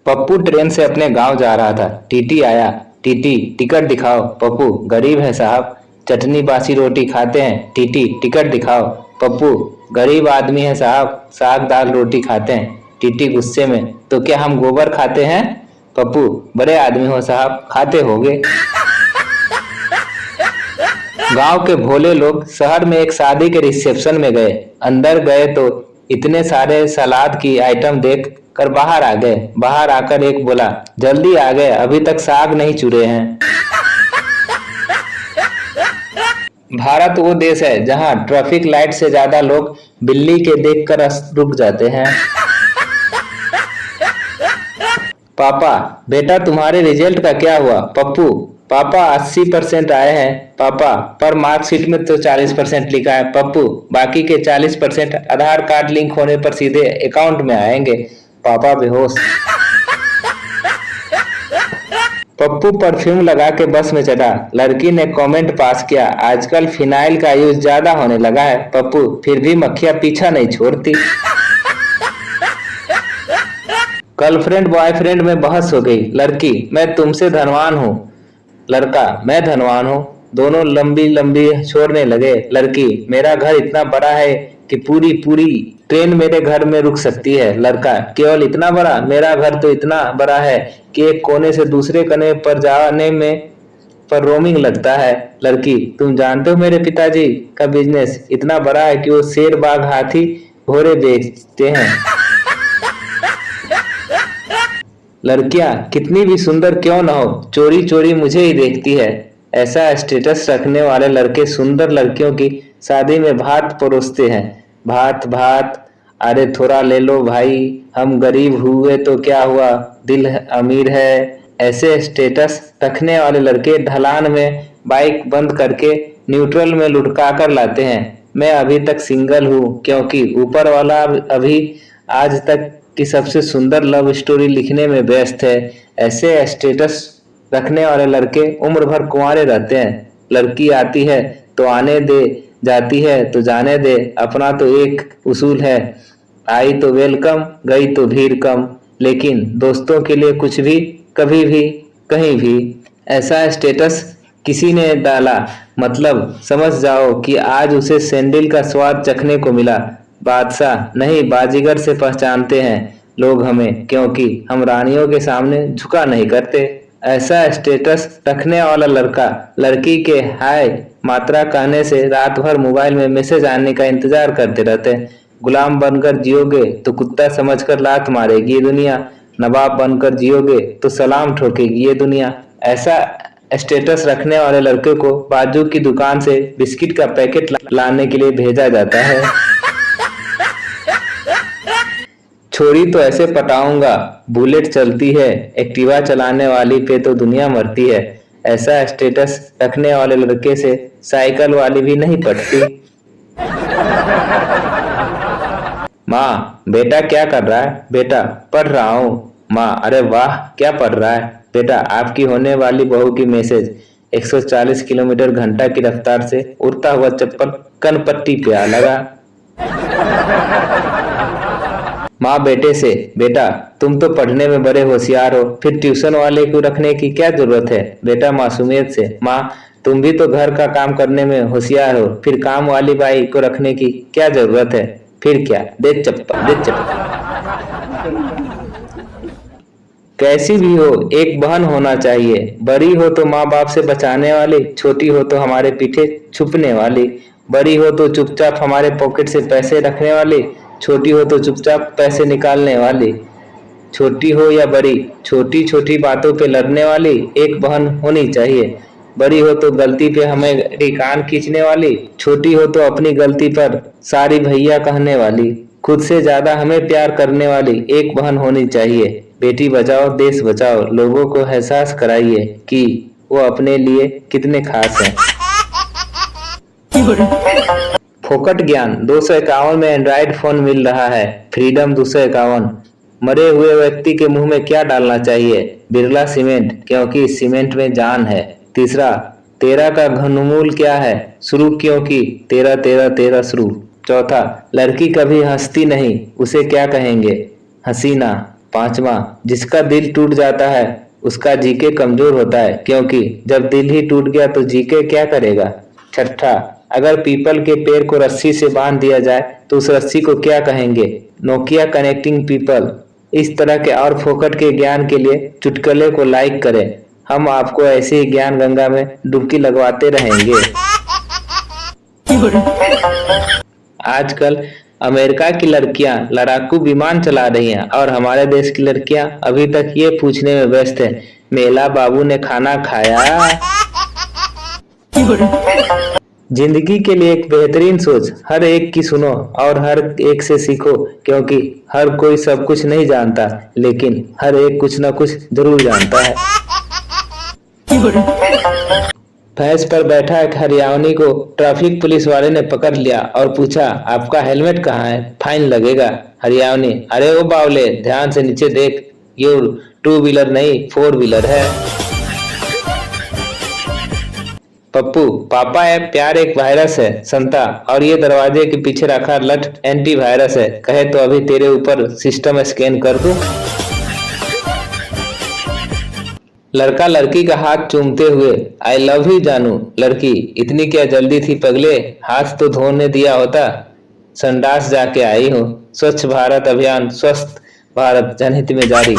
Pappu train से अपने गांव जा रहा था। टीटी आया। टीटी टिकट दिखाओ। पप्पू गरीब है साहब, चटनी बासी रोटी खाते हैं। टीटी टिकट दिखाओ। पप्पू गरीब आदमी है साहब, साग दाल रोटी खाते हैं। टीटी गुस्से में, तो क्या हम गोबर खाते हैं? पप्पू बड़े आदमी हो साहब, खाते होगे। गांव के भोले लोग शहर में एक शादी के रिसेप्शन में गए। अंदर गए तो इतने सारे सलाद की आइटम देख कर बाहर आ गए। बाहर आकर एक बोला, जल्दी आ गए, अभी तक साग नहीं चुरे हैं। भारत वो देश है जहां ट्रैफिक लाइट से ज्यादा लोग बिल्ली के देखकर रुक जाते हैं। पापा बेटा तुम्हारे रिजल्ट का क्या हुआ? पप्पू पापा 80% आए हैं पापा, पर मार्कशीट में तो 40% लिखा है। पप्पू बाकी के 40% आधार कार्ड लिंक होने पर सीधे अकाउंट में आएंगे। पापा बेहोश। पप्पू परफ्यूम लगा के बस में चढ़ा। लड़की ने कमेंट पास किया, आजकल फिनाइल का यूज ज्यादा होने लगा है। पप्पू फिर भी मक्खियां पीछा नहीं छोड़ती। गर्लफ्रेंड बॉयफ्रेंड में बहस हो गई। लड़की मैं तुमसे धनवान हूँ। लड़का मैं धनवान हूँ। दोनों लंबी लंबी छोड़ने लगे। लड़की मेरा घर इतना बड़ा है कि पूरी पूरी ट्रेन मेरे घर में रुक सकती है। लड़का केवल इतना बड़ा? मेरा घर तो इतना बड़ा है कि एक कोने से दूसरे कोने पर जाने में पर रोमिंग लगता है। लड़की तुम जानते हो मेरे पिताजी का बिजनेस इतना बड़ा है कि वो शेर बाघ हाथी घोड़े बेचते हैं। लड़कियां कितनी भी सुंदर क्यों न हो, चोरी चोरी मुझे ही देखती है। ऐसा स्टेटस रखने वाले लड़के सुंदर लड़कियों की शादी में भात परोसते हैं। भात भात, अरे थोड़ा ले लो भाई, हम गरीब हुए तो क्या हुआ, दिल अमीर है। ऐसे स्टेटस रखने वाले लड़के ढलान में बाइक बंद करके न्यूट्रल में लुढ़का कर लाते हैं। मैं अभी तक सिंगल हूँ क्योंकि ऊपर वाला अभी आज तक की सबसे सुंदर लव स्टोरी लिखने में व्यस्त है। ऐसे स्टेटस रखने वाले लड़के उम्र भर कुंवारे रहते हैं। लड़की आती है तो आने दे, जाती है तो जाने दे, अपना तो एक उसूल है, आई तो वेलकम, गई तो भीड़ कम। लेकिन दोस्तों के लिए कुछ भी, कभी भी, कहीं भी। ऐसा स्टेटस किसी ने डाला मतलब समझ जाओ कि आज उसे सैंडल का स्वाद चखने को मिला। बादशाह नहीं बाजीगर से पहचानते हैं लोग हमें, क्योंकि हम रानियों के सामने झुका नहीं करते। ऐसा स्टेटस रखने वाला लड़का लड़की के हाय मात्रा कहने से रात भर मोबाइल में मैसेज आने का इंतजार करते रहते हैं। गुलाम बनकर जियोगे तो कुत्ता समझकर लात मारेगी ये दुनिया, नवाब बनकर जियोगे तो सलाम ठोकेगी ये दुनिया। ऐसा स्टेटस रखने वाले लड़के को बाजू की दुकान से बिस्किट का पैकेट लाने के लिए भेजा जाता है। छोरी तो ऐसे पटाऊंगा, बुलेट चलती है, एक्टिवा चलाने वाली पे तो दुनिया मरती है। ऐसा स्टेटस रखने वाले लड़के से साइकिल वाली भी नहीं पटती। माँ बेटा क्या कर रहा है? बेटा पढ़ रहा हूँ। माँ अरे वाह क्या पढ़ रहा है? बेटा आपकी होने वाली बहू की मैसेज, 140 किलोमीटर घंटा की रफ्तार से उड़ता हुआ चप्पल कनपट्टी पे आ लगा। माँ बेटे से, बेटा तुम तो पढ़ने में बड़े होशियार हो, फिर ट्यूशन वाले को रखने की क्या जरूरत है? बेटा मासूमियत से, माँ तुम भी तो घर का काम करने में होशियार हो, फिर काम वाली बाई को रखने की क्या जरूरत है? फिर क्या, दे चप्पल दे चप्पल। कैसी भी हो एक बहन होना चाहिए, बड़ी हो तो माँ बाप से बचाने वाली, छोटी हो तो हमारे पीछे छुपने वाली। बड़ी हो तो चुपचाप हमारे पॉकेट से पैसे रखने वाली, छोटी हो तो चुपचाप पैसे निकालने वाली। छोटी हो या बड़ी, छोटी छोटी बातों पे लड़ने वाली एक बहन होनी चाहिए। बड़ी हो तो गलती पे हमें कान खींचने वाली, छोटी हो तो अपनी गलती पर सारी भैया कहने वाली। खुद से ज्यादा हमें प्यार करने वाली एक बहन होनी चाहिए। बेटी बचाओ देश बचाओ, लोगों को एहसास कराइए कि वो अपने लिए कितने खास हैं। फोकट ज्ञान 251 में एंड्रॉइड फोन मिल रहा है। फ्रीडम 251। मरे हुए व्यक्ति के मुंह में क्या डालना चाहिए? बिरला सीमेंट, क्योंकि सीमेंट में जान है। तीसरा, तेरा का घनमूल क्या है? शुरू क्योंकि तेरा तेरा तेरा शुरू। चौथा, लड़की कभी हंसती नहीं, उसे क्या कहेंगे? हसीना। पांचवा, जिसका दिल टूट जाता है उसका जीके कमजोर होता है, क्योंकि जब दिल ही टूट गया तो जीके क्या करेगा। छठा, अगर पीपल के पेड़ को रस्सी से बांध दिया जाए तो उस रस्सी को क्या कहेंगे। Nokia connecting people. इस तरह के और फोकट के ज्ञान के लिए चुटकुले को लाइक करें। हम आपको ऐसे ही ज्ञान गंगा में डुबकी लगवाते रहेंगे। आजकल अमेरिका की लड़कियां लड़ाकू विमान चला रही हैं और हमारे देश की लड़कियां अभी तक ये पूछने में व्यस्त है, मेला बाबू ने खाना खाया। जिंदगी के लिए एक बेहतरीन सोच, हर एक की सुनो और हर एक से सीखो, क्योंकि हर कोई सब कुछ नहीं जानता, लेकिन हर एक कुछ न कुछ जरूर जानता है। भैंस पर बैठा एक हरियाणवी को ट्रैफिक पुलिस वाले ने पकड़ लिया और पूछा, आपका हेलमेट कहाँ है, फाइन लगेगा। हरियाणवी, अरे ओ बावले, ध्यान से नीचे देख, ये 2 व्हीलर नहीं 4 व्हीलर है। पप्पू, पापा है प्यार एक वायरस है संता, और ये दरवाजे के पीछे रखा लठ एंटी वायरस है, कहे तो अभी तेरे ऊपर सिस्टम स्कैन कर दूं। लड़का लड़की का हाथ चूमते हुए, आई लव यू जानू। लड़की, इतनी क्या जल्दी थी पगले, हाथ तो धोने दिया होता, संडास जाके आई हूँ। स्वच्छ भारत अभियान, स्वस्थ भारत जनहित में जारी।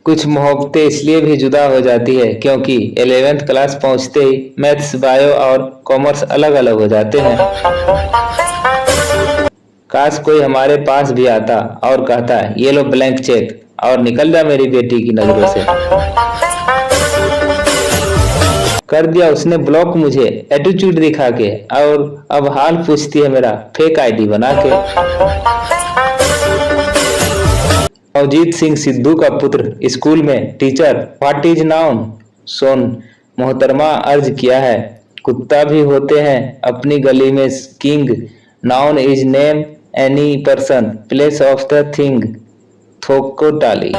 कुछ मोहब्बतें इसलिए भी जुदा हो जाती है क्योंकि 11th क्लास पहुंचते ही मैथ्स, बायो और कॉमर्स अलग अलग हो जाते हैं। काश कोई हमारे पास भी आता और कहता, ये लो ब्लैंक चेक और निकल जा मेरी बेटी की नजरों से। कर दिया उसने ब्लॉक मुझे एटीट्यूड दिखा के, और अब हाल पूछती है मेरा फेक आईडी बना के। अवजीत सिंह सिद्धू का पुत्र स्कूल में टीचर, व्हाट इज नाउन। सोन मोहतरमा अर्ज किया है, कुत्ता भी होते हैं अपनी गली में king, noun is name any person place of the thing, थोको डाली।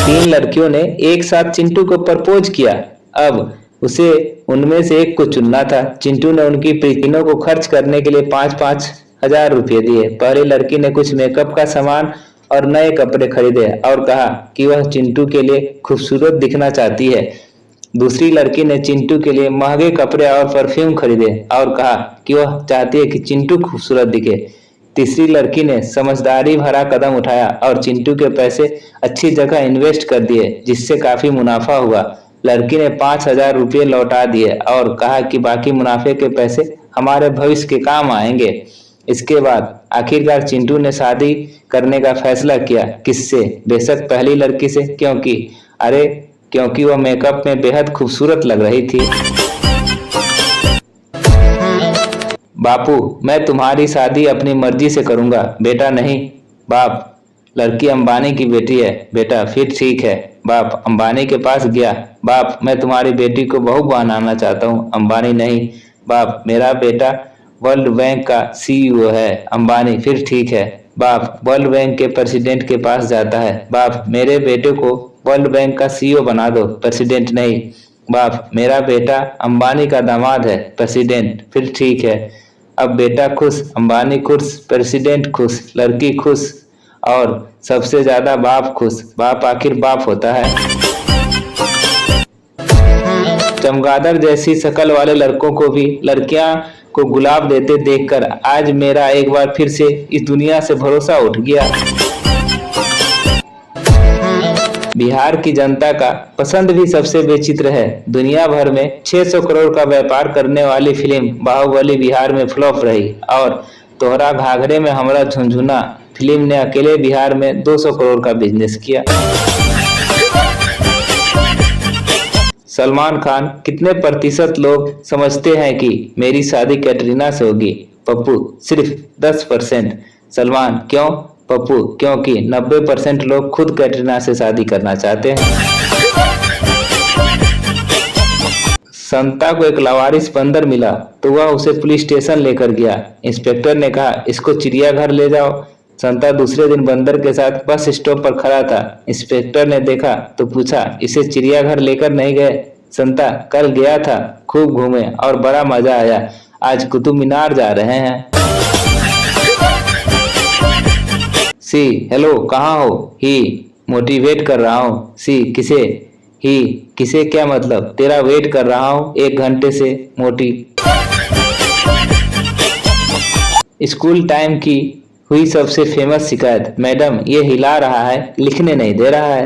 3 लड़कियों ने एक साथ चिंटू को प्रपोज किया, अब उसे उनमें से एक को चुनना था। चिंटू ने उनकी प्रीतियों को खर्च करने के लिए 5-5 हजार रुपये दिए। पहली लड़की ने कुछ मेकअप का सामान और नए कपड़े खरीदे और कहा कि वह चिंटू के लिए खूबसूरत दिखना चाहती है। दूसरी लड़की ने चिंटू के लिए महंगे कपड़े और परफ्यूम खरीदे और कहा कि वह चाहती है कि चिंटू खूबसूरत दिखे। तीसरी लड़की ने समझदारी भरा कदम उठाया और चिंटू के पैसे अच्छी जगह इन्वेस्ट कर दिए, जिससे काफी मुनाफा हुआ। लड़की ने 5,000 रुपये लौटा दिए और कहा कि बाकी मुनाफे के पैसे हमारे भविष्य के काम आएंगे। इसके बाद आखिरकार चिंटू ने शादी करने का फैसला किया। किससे? बेशक पहली लड़की से, क्योंकि वह मेकअप में बेहद खूबसूरत लग रही थी। बापू, मैं तुम्हारी शादी अपनी मर्जी से करूंगा, बेटा नहीं। बाप, लड़की अंबानी की बेटी है। बेटा, फिर ठीक है। बाप अंबानी के पास गया, बाप मैं तुम्हारी बेटी को बहू बनाना चाहता हूँ। अंबानी नहीं। बाप, मेरा बेटा वर्ल्ड बैंक का CEO है। अंबानी, फिर ठीक है। बाप वर्ल्ड बैंक के प्रेसिडेंट के पास जाता है। बाप, मेरे बेटे को वर्ल्ड बैंक का CEO बना दो, प्रेसिडेंट नहीं। बाप, मेरा बेटा अंबानी का दामाद है, प्रेसिडेंट, फिर ठीक है। अब बेटा खुश, अंबानी खुश, प्रेसिडेंट खुश, लड़की खुश और सबसे ज्यादा बाप खुश। बाप आखिर बाप होता है। चमगादड़ जैसी शक्ल वाले लड़कों को भी लड़कियां को गुलाब देते देखकर आज मेरा एक बार फिर से इस दुनिया से भरोसा उठ गया। बिहार की जनता का पसंद भी सबसे विचित्र है। दुनिया भर में 600 करोड़ का व्यापार करने वाली फिल्म बाहुबली बिहार में फ्लॉप रही और तोहरा घाघरे में हमरा झुनझुना फिल्म ने अकेले बिहार में 200 करोड़ का बिजनेस किया। सलमान खान, कितने प्रतिशत लोग समझते हैं कि मेरी शादी कैटरीना से होगी। पप्पू, सिर्फ 10%। सलमान, क्यों। पप्पू, क्योंकि 90% लोग खुद कैटरीना से शादी करना चाहते हैं। संता को एक लावारिस बंदर मिला तो वह उसे पुलिस स्टेशन लेकर गया। इंस्पेक्टर ने कहा, इसको चिड़ियाघर ले जाओ। संता दूसरे दिन बंदर के साथ बस स्टॉप पर खड़ा था। इंस्पेक्टर ने देखा तो पूछा, इसे चिड़ियाघर लेकर नहीं गए। संता, कल गया था, खूब घूमे और बड़ा मजा आया, आज कुतुब मीनार जा रहे हैं। सी हेलो कहाँ हो? ही मोटिवेट कर रहा हूँ। सी किसे? ही किसे क्या मतलब? तेरा वेट कर रहा हूँ 1 घंटे से मोटी। स्कूल टाइम की हुई सबसे फेमस शिकायत, मैडम ये हिला रहा है, लिखने नहीं दे रहा है।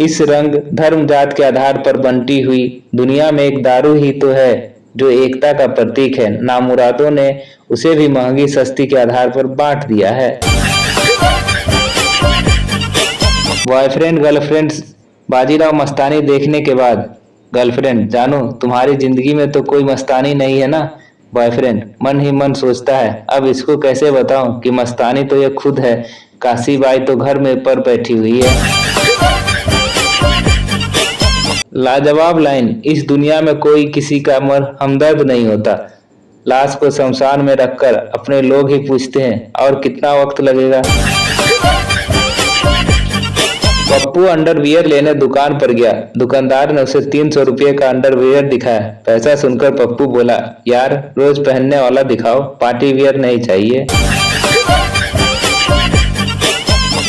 इस रंग धर्म जात के आधार पर बंटी हुई दुनिया में एक दारू ही तो है जो एकता का प्रतीक है। नामुरादों ने उसे भी महंगी सस्ती के आधार पर बांट दिया है। बॉयफ्रेंड गर्लफ्रेंड बाजीराव मस्तानी देखने के बाद गर्लफ्रेंड, जानो तुम्हारी जिंदगी में तो कोई मस्तानी नहीं है ना। बॉयफ्रेंड मन ही मन सोचता है, अब इसको कैसे बताऊं कि मस्तानी तो ये खुद है, काशी बाई तो घर में पर बैठी हुई है। लाजवाब लाइन, इस दुनिया में कोई किसी का हमदर्द नहीं होता। लाश को शमशान में रखकर अपने लोग ही पूछते हैं और कितना वक्त लगेगा। पप्पू अंडरवियर लेने दुकान पर गया। दुकानदार ने उसे 300 रुपये का अंडरवियर दिखाया। पैसा सुनकर पप्पू बोला, यार रोज पहनने वाला दिखाओ, पार्टी वियर नहीं चाहिए।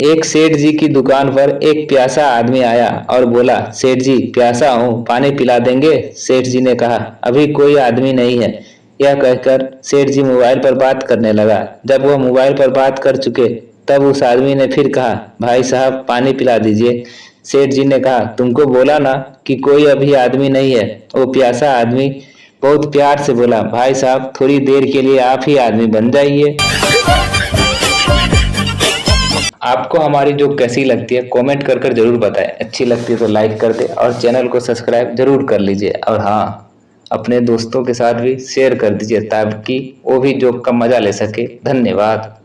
एक सेठ जी की दुकान पर एक प्यासा आदमी आया और बोला, सेठ जी प्यासा हूँ, पानी पिला देंगे? सेठ जी ने कहा, अभी कोई आदमी नहीं है। यह कहकर सेठ जी मोबाइल पर बात करने लगा। जब वह मोबाइल पर बात कर चुके तब उस आदमी ने फिर कहा, भाई साहब पानी पिला दीजिए। सेठ जी ने कहा, तुमको बोला ना कि कोई अभी आदमी नहीं है। वो प्यासा आदमी बहुत प्यार से बोला, भाई साहब थोड़ी देर के लिए आप ही आदमी बन जाइए। आपको हमारी जोक कैसी लगती है कमेंट कर कर जरूर बताएं। अच्छी लगती है तो लाइक कर दे और चैनल को सब्सक्राइब जरूर कर लीजिए। और हाँ, अपने दोस्तों के साथ भी शेयर कर दीजिए ताकि वो भी जोक का मजा ले सके। धन्यवाद।